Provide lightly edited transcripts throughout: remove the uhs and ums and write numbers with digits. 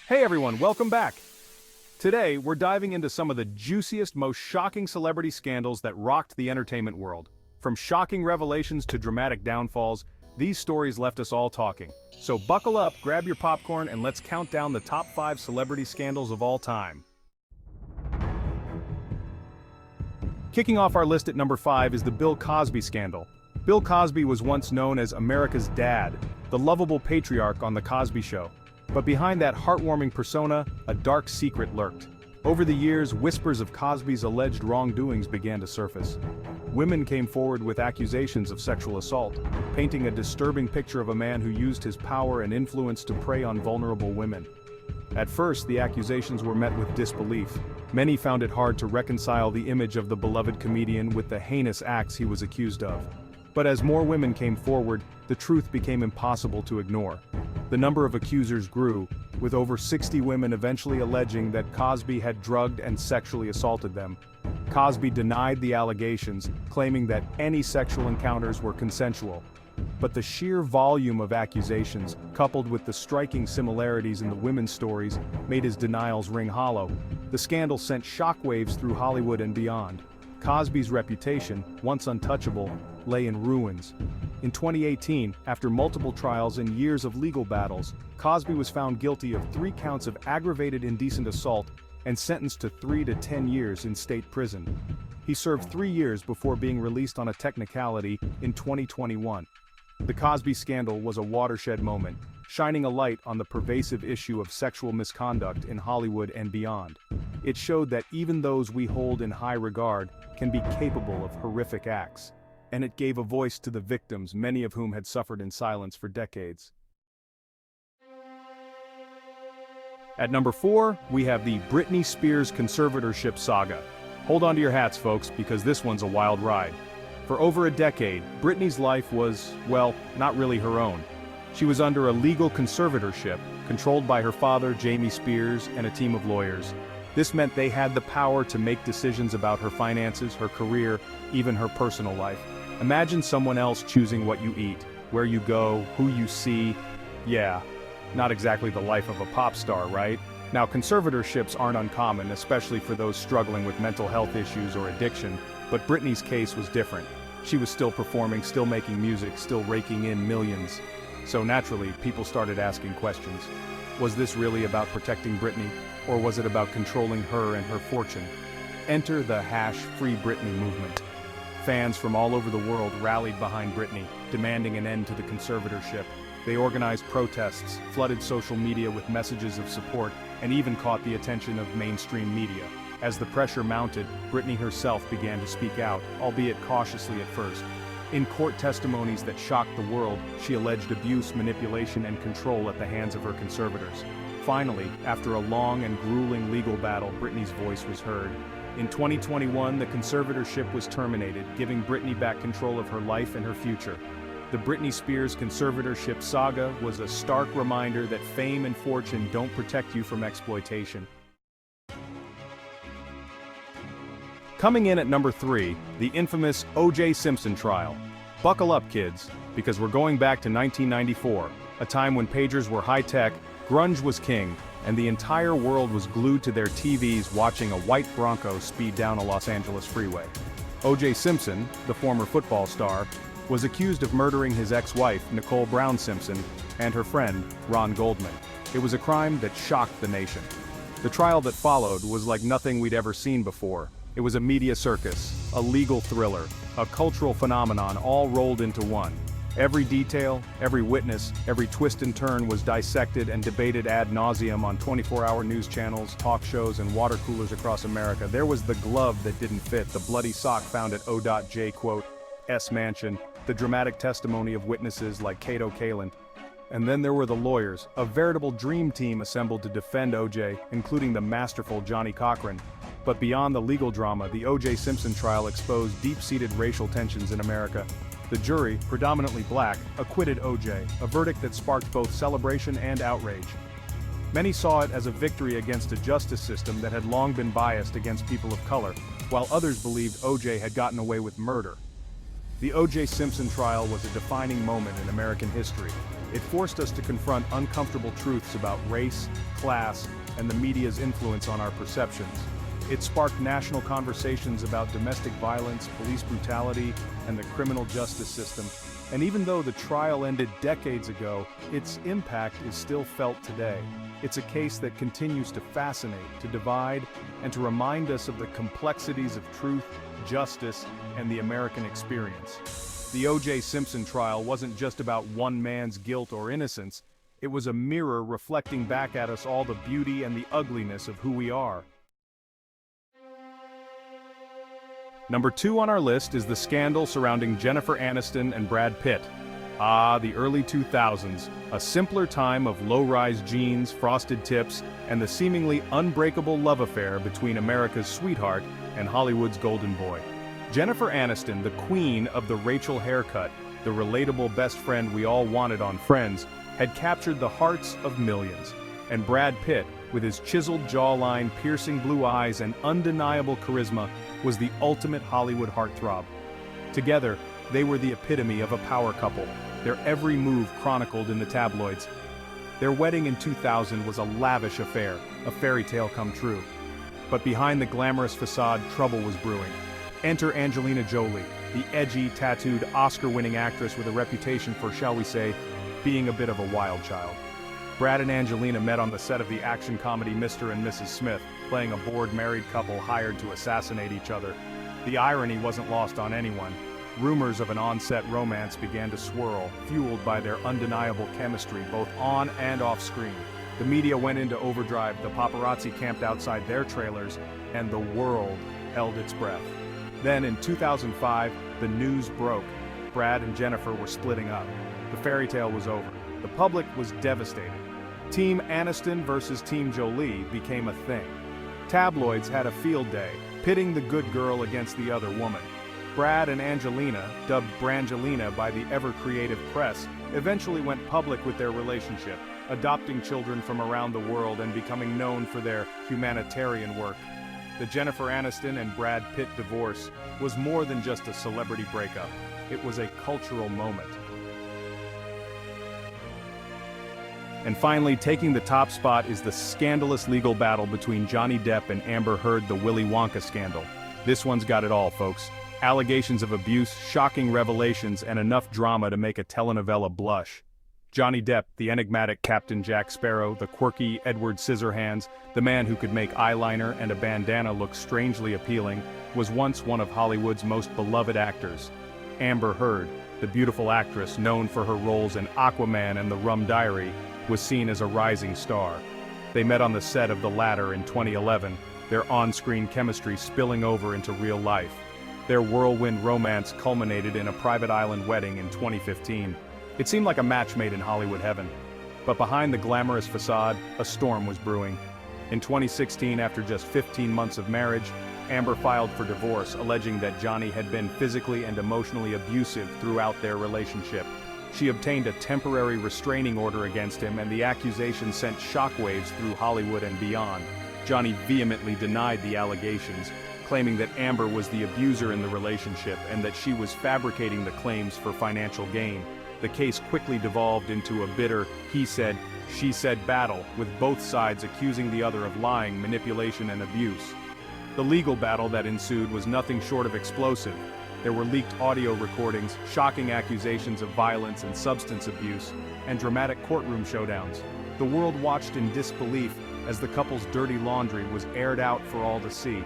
Hey everyone, welcome back! Today, we're diving into some of the juiciest, most shocking celebrity scandals that rocked the entertainment world. From shocking revelations to dramatic downfalls, these stories left us all talking. So buckle up, grab your popcorn, and let's count down the top 5 celebrity scandals of all time. Kicking off our list at number 5 is the Bill Cosby scandal. Bill Cosby was once known as America's dad, the lovable patriarch on The Cosby Show. But behind that heartwarming persona, a dark secret lurked. Over the years, whispers of Cosby's alleged wrongdoings began to surface. Women came forward with accusations of sexual assault, painting a disturbing picture of a man who used his power and influence to prey on vulnerable women. At first, the accusations were met with disbelief. Many found it hard to reconcile the image of the beloved comedian with the heinous acts he was accused of. But as more women came forward, the truth became impossible to ignore. The number of accusers grew, with over 60 women eventually alleging that Cosby had drugged and sexually assaulted them. Cosby denied the allegations, claiming that any sexual encounters were consensual. But the sheer volume of accusations, coupled with the striking similarities in the women's stories, made his denials ring hollow. The scandal sent shockwaves through Hollywood and beyond. Cosby's reputation, once untouchable, lay in ruins. In 2018, after multiple trials and years of legal battles, Cosby was found guilty of 3 counts of aggravated indecent assault and sentenced to 3 to 10 years in state prison. He served 3 years before being released on a technicality in 2021. The Cosby scandal was a watershed moment, shining a light on the pervasive issue of sexual misconduct in Hollywood and beyond. It showed that even those we hold in high regard can be capable of horrific acts. And it gave a voice to the victims, many of whom had suffered in silence for decades. At number 4, we have the Britney Spears conservatorship saga. Hold on to your hats, folks, because this one's a wild ride. For over a decade, Britney's life was, well, not really her own. She was under a legal conservatorship, controlled by her father, Jamie Spears, and a team of lawyers. This meant they had the power to make decisions about her finances, her career, even her personal life. Imagine someone else choosing what you eat, where you go, who you see. Yeah, not exactly the life of a pop star, right? Now, conservatorships aren't uncommon, especially for those struggling with mental health issues or addiction, but Britney's case was different. She was still performing, still making music, still raking in millions. So naturally, people started asking questions. Was this really about protecting Britney, or was it about controlling her and her fortune? Enter the #FreeBritney movement. Fans from all over the world rallied behind Britney, demanding an end to the conservatorship. They organized protests, flooded social media with messages of support, and even caught the attention of mainstream media. As the pressure mounted, Britney herself began to speak out, albeit cautiously at first. In court testimonies that shocked the world, she alleged abuse, manipulation, and control at the hands of her conservators. Finally, after a long and grueling legal battle, Britney's voice was heard. In 2021, the conservatorship was terminated, giving Britney back control of her life and her future. The Britney Spears conservatorship saga was a stark reminder that fame and fortune don't protect you from exploitation. Coming in at number 3, the infamous O.J. Simpson trial. Buckle up, kids, because we're going back to 1994, a time when pagers were high-tech, grunge was king, and the entire world was glued to their TVs watching a white Bronco speed down a Los Angeles freeway. O.J. Simpson, the former football star, was accused of murdering his ex-wife, Nicole Brown Simpson, and her friend, Ron Goldman. It was a crime that shocked the nation. The trial that followed was like nothing we'd ever seen before. It was a media circus, a legal thriller, a cultural phenomenon all rolled into one. Every detail, every witness, every twist and turn was dissected and debated ad nauseum on 24-hour news channels, talk shows, and water coolers across America. There was the glove that didn't fit, the bloody sock found at O.J.'s mansion, the dramatic testimony of witnesses like Kato Kalin. And then there were the lawyers, a veritable dream team assembled to defend O.J., including the masterful Johnny Cochran. But beyond the legal drama, the O.J. Simpson trial exposed deep-seated racial tensions in America. The jury, predominantly black, acquitted O.J., a verdict that sparked both celebration and outrage. Many saw it as a victory against a justice system that had long been biased against people of color, while others believed O.J. had gotten away with murder. The O.J. Simpson trial was a defining moment in American history. It forced us to confront uncomfortable truths about race, class, and the media's influence on our perceptions. It sparked national conversations about domestic violence, police brutality, and the criminal justice system. And even though the trial ended decades ago, its impact is still felt today. It's a case that continues to fascinate, to divide, and to remind us of the complexities of truth, justice, and the American experience. The O.J. Simpson trial wasn't just about one man's guilt or innocence. It was a mirror reflecting back at us all the beauty and the ugliness of who we are. Number 2 on our list is the scandal surrounding Jennifer Aniston and Brad Pitt. The early 2000s, a simpler time of low-rise jeans, frosted tips, and the seemingly unbreakable love affair between America's sweetheart and Hollywood's golden boy. Jennifer Aniston, the queen of the Rachel haircut, the relatable best friend we all wanted on Friends, had captured the hearts of millions. And Brad Pitt, with his chiseled jawline, piercing blue eyes, and undeniable charisma, was the ultimate Hollywood heartthrob. Together, they were the epitome of a power couple, their every move chronicled in the tabloids. Their wedding in 2000 was a lavish affair, a fairy tale come true. But behind the glamorous facade, trouble was brewing. Enter Angelina Jolie, the edgy, tattooed, Oscar-winning actress with a reputation for, shall we say, being a bit of a wild child. Brad and Angelina met on the set of the action comedy Mr. and Mrs. Smith, playing a bored married couple hired to assassinate each other. The irony wasn't lost on anyone. Rumors of an on-set romance began to swirl, fueled by their undeniable chemistry both on and off screen. The media went into overdrive, the paparazzi camped outside their trailers, and the world held its breath. Then in 2005, the news broke. Brad and Jennifer were splitting up. The fairy tale was over. The public was devastated. Team Aniston versus Team Jolie became a thing. Tabloids had a field day, pitting the good girl against the other woman. Brad and Angelina, dubbed Brangelina by the ever-creative press, eventually went public with their relationship, adopting children from around the world and becoming known for their humanitarian work. The Jennifer Aniston and Brad Pitt divorce was more than just a celebrity breakup. It was a cultural moment. And finally, taking the top spot is the scandalous legal battle between Johnny Depp and Amber Heard, the Willy Wonka scandal. This one's got it all, folks. Allegations of abuse, shocking revelations, and enough drama to make a telenovela blush. Johnny Depp, the enigmatic Captain Jack Sparrow, the quirky Edward Scissorhands, the man who could make eyeliner and a bandana look strangely appealing, was once one of Hollywood's most beloved actors. Amber Heard, the beautiful actress known for her roles in Aquaman and The Rum Diary, was seen as a rising star. They met on the set of The Ladder in 2011, their on-screen chemistry spilling over into real life. Their whirlwind romance culminated in a private island wedding in 2015. It seemed like a match made in Hollywood heaven. But behind the glamorous facade, a storm was brewing. In 2016, after just 15 months of marriage, Amber filed for divorce, alleging that Johnny had been physically and emotionally abusive throughout their relationship. She obtained a temporary restraining order against him, and the accusation sent shockwaves through Hollywood and beyond. Johnny vehemently denied the allegations, claiming that Amber was the abuser in the relationship and that she was fabricating the claims for financial gain. The case quickly devolved into a bitter he said, she said battle, with both sides accusing the other of lying, manipulation, and abuse. The legal battle that ensued was nothing short of explosive. There were leaked audio recordings, shocking accusations of violence and substance abuse, and dramatic courtroom showdowns. The world watched in disbelief as the couple's dirty laundry was aired out for all to see.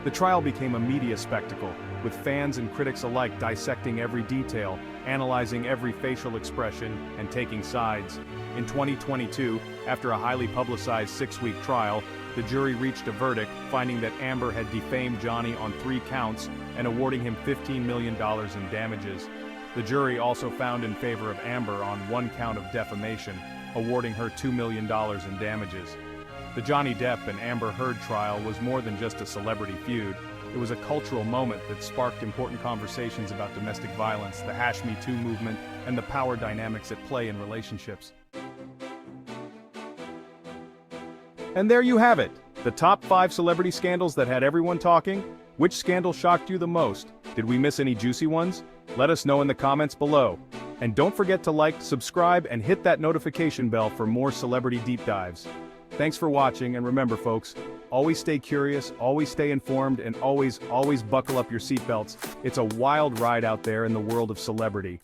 The trial became a media spectacle, with fans and critics alike dissecting every detail, analyzing every facial expression, and taking sides. In 2022, after a highly publicized 6-week trial, the jury reached a verdict, finding that Amber had defamed Johnny on 3 counts and awarding him $15 million in damages. The jury also found in favor of Amber on 1 count of defamation, awarding her $2 million in damages. The Johnny Depp and Amber Heard trial was more than just a celebrity feud. It was a cultural moment that sparked important conversations about domestic violence, the #MeToo movement, and the power dynamics at play in relationships. And there you have it, the top 5 celebrity scandals that had everyone talking. Which scandal shocked you the most? Did we miss any juicy ones? Let us know in the comments below. And don't forget to like, subscribe, and hit that notification bell for more celebrity deep dives. Thanks for watching, and remember folks, always stay curious, always stay informed, and always buckle up your seatbelts. It's a wild ride out there in the world of celebrity.